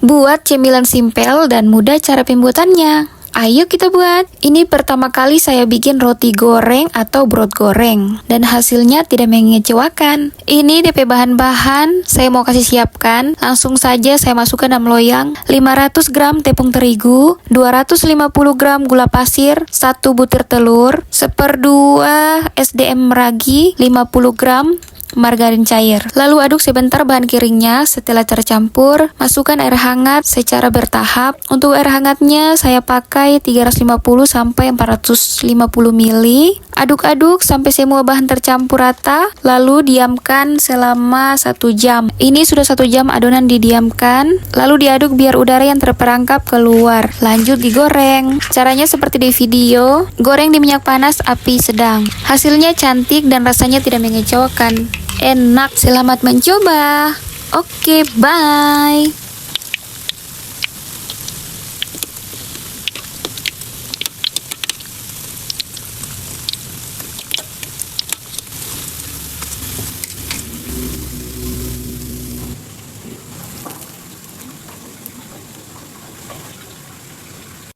Buat cemilan simpel dan mudah cara pembuatannya. Ayo kita buat. Ini pertama kali saya bikin roti goreng atau brot goreng. Dan hasilnya tidak mengecewakan. Ini DP bahan-bahan saya mau kasih siapkan. Langsung saja saya masukkan dalam loyang. 500 gram tepung terigu, 250 gram gula pasir, 1 butir telur, 1/2 SDM ragi, 50 gram margarin cair. Lalu aduk sebentar bahan keringnya. Setelah tercampur, masukkan air hangat secara bertahap. Untuk air hangatnya saya pakai 350 sampai 450 ml. Aduk-aduk sampai semua bahan tercampur rata, lalu diamkan selama 1 jam. Ini sudah 1 jam adonan didiamkan, lalu diaduk biar udara yang terperangkap keluar. Lanjut digoreng. Caranya seperti di video, goreng di minyak panas api sedang. Hasilnya cantik dan rasanya tidak mengecewakan. Enak, selamat mencoba. Oke, bye.